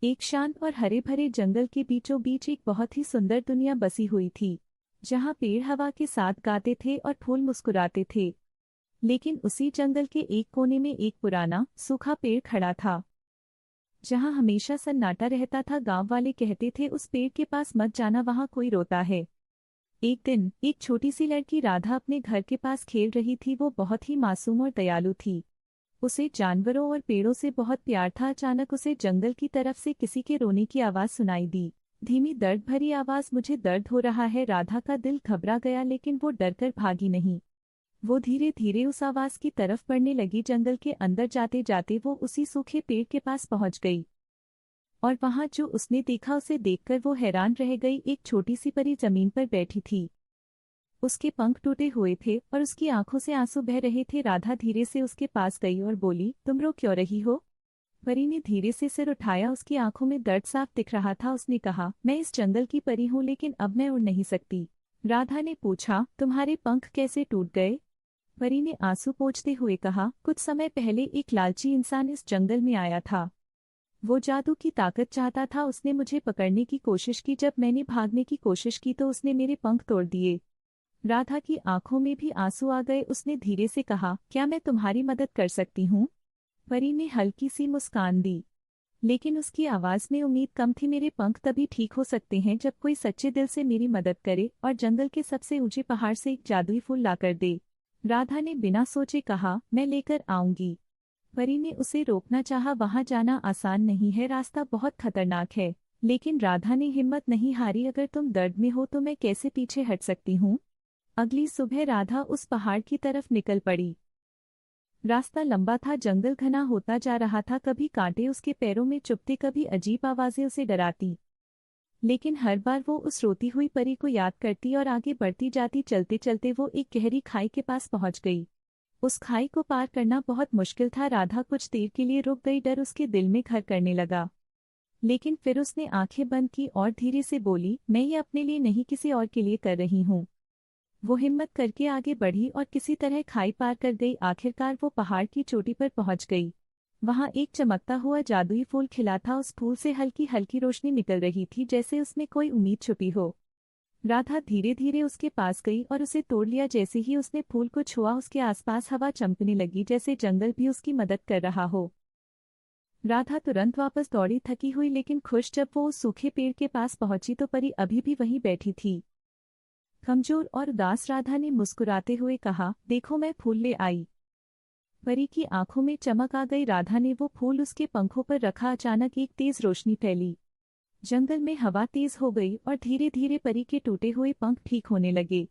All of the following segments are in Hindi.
एक शांत और हरे भरे जंगल के बीचों बीच एक बहुत ही सुंदर दुनिया बसी हुई थी, जहाँ पेड़ हवा के साथ गाते थे और फूल मुस्कुराते थे। लेकिन उसी जंगल के एक कोने में एक पुराना सूखा पेड़ खड़ा था, जहाँ हमेशा सन्नाटा रहता था। गांव वाले कहते थे उस पेड़ के पास मत जाना, वहाँ कोई रोता है। एक दिन एक छोटी सी लड़की राधा अपने घर के पास खेल रही थी। वो बहुत ही मासूम और दयालु थी। उसे जानवरों और पेड़ों से बहुत प्यार था। अचानक उसे जंगल की तरफ से किसी के रोने की आवाज सुनाई दी। धीमी दर्द भरी आवाज, मुझे दर्द हो रहा है। राधा का दिल घबरा गया, लेकिन वो डरकर भागी नहीं। वो धीरे धीरे उस आवाज की तरफ बढ़ने लगी। जंगल के अंदर जाते जाते वो उसी सूखे पेड़ के पास पहुंच गई, और वहां जो उसने देखा उसे देखकर वो हैरान रह गई। एक छोटी सी परी जमीन पर बैठी थी। उसके पंख टूटे हुए थे और उसकी आंखों से आंसू बह रहे थे। राधा धीरे से उसके पास गई और बोली, तुम रो क्यों रही हो? परी ने धीरे से सिर उठाया। उसकी आंखों में दर्द साफ दिख रहा था। उसने कहा, मैं इस जंगल की परी हूँ, लेकिन अब मैं उड़ नहीं सकती। राधा ने पूछा, तुम्हारे पंख कैसे टूट गए? परी ने आंसू पोंछते हुए कहा, कुछ समय पहले एक लालची इंसान इस जंगल में आया था। वो जादू की ताकत चाहता था। उसने मुझे पकड़ने की कोशिश की। जब मैंने भागने की कोशिश की तो उसने मेरे पंख तोड़ दिए। राधा की आंखों में भी आंसू आ गए। उसने धीरे से कहा, क्या मैं तुम्हारी मदद कर सकती हूँ? परी ने हल्की सी मुस्कान दी, लेकिन उसकी आवाज में उम्मीद कम थी। मेरे पंख तभी ठीक हो सकते हैं जब कोई सच्चे दिल से मेरी मदद करे और जंगल के सबसे ऊंचे पहाड़ से एक जादुई फूल लाकर दे। राधा ने बिना सोचे कहा, मैं लेकर आऊंगी। परी ने उसे रोकना चाहा। वहां जाना आसान नहीं है, रास्ता बहुत खतरनाक है। लेकिन राधा ने हिम्मत नहीं हारी। अगर तुम दर्द में हो तो मैं कैसे पीछे हट सकती हूँ? अगली सुबह राधा उस पहाड़ की तरफ निकल पड़ी। रास्ता लंबा था, जंगल घना होता जा रहा था। कभी कांटे उसके पैरों में चुभते, कभी अजीब आवाजें उसे डराती। लेकिन हर बार वो उस रोती हुई परी को याद करती और आगे बढ़ती जाती। चलते चलते वो एक गहरी खाई के पास पहुंच गई। उस खाई को पार करना बहुत मुश्किल था। राधा कुछ देर के लिए रुक गई। डर उसके दिल में घर करने लगा, लेकिन फिर उसने आंखें बंद की और धीरे से बोली, मैं ये अपने लिए नहीं, किसी और के लिए कर रही हूँ। वो हिम्मत करके आगे बढ़ी और किसी तरह खाई पार कर गई। आखिरकार वो पहाड़ की चोटी पर पहुंच गई। वहां एक चमकता हुआ जादुई फूल खिला था। उस फूल से हल्की हल्की रोशनी निकल रही थी, जैसे उसमें कोई उम्मीद छुपी हो। राधा धीरे धीरे उसके पास गई और उसे तोड़ लिया। जैसे ही उसने फूल को छुआ, उसके आसपास हवा चमकने लगी, जैसे जंगल भी उसकी मदद कर रहा हो। राधा तुरंत वापस दौड़ी, थकी हुई लेकिन खुश। जब वो उस सूखे पेड़ के पास पहुंची तो परी अभी भी वहीं बैठी थी, कमजोर और उदास। राधा ने मुस्कुराते हुए कहा, देखो मैं फूल ले आई। परी की आंखों में चमक आ गई। राधा ने वो फूल उसके पंखों पर रखा। अचानक एक तेज रोशनी फैली। जंगल में हवा तेज हो गई और धीरे धीरे परी के टूटे हुए पंख ठीक होने लगे।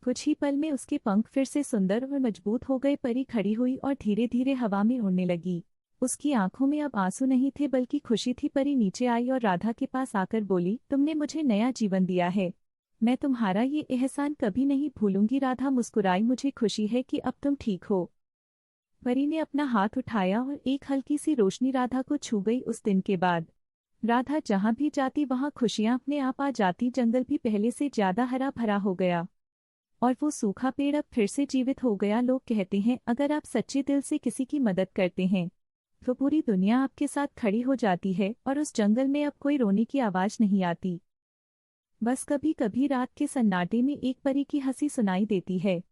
कुछ ही पल में उसके पंख फिर से सुंदर और मजबूत हो गए। परी खड़ी हुई और धीरे धीरे हवा में उड़ने लगी। उसकी आंखों में अब आंसू नहीं थे, बल्कि खुशी थी। परी नीचे आई और राधा के पास आकर बोली, तुमने मुझे नया जीवन दिया है। मैं तुम्हारा ये एहसान कभी नहीं भूलूंगी। राधा मुस्कुराई, मुझे खुशी है कि अब तुम ठीक हो। परी ने अपना हाथ उठाया और एक हल्की सी रोशनी राधा को छू गई। उस दिन के बाद राधा जहां भी जाती वहां खुशियां अपने आप आ जाती। जंगल भी पहले से ज्यादा हरा भरा हो गया और वो सूखा पेड़ अब फिर से जीवित हो गया। लोग कहते हैं, अगर आप सच्चे दिल से किसी की मदद करते हैं तो पूरी दुनिया आपके साथ खड़ी हो जाती है। और उस जंगल में अब कोई रोने की आवाज नहीं आती। बस कभी कभी रात के सन्नाटे में एक परी की हंसी सुनाई देती है।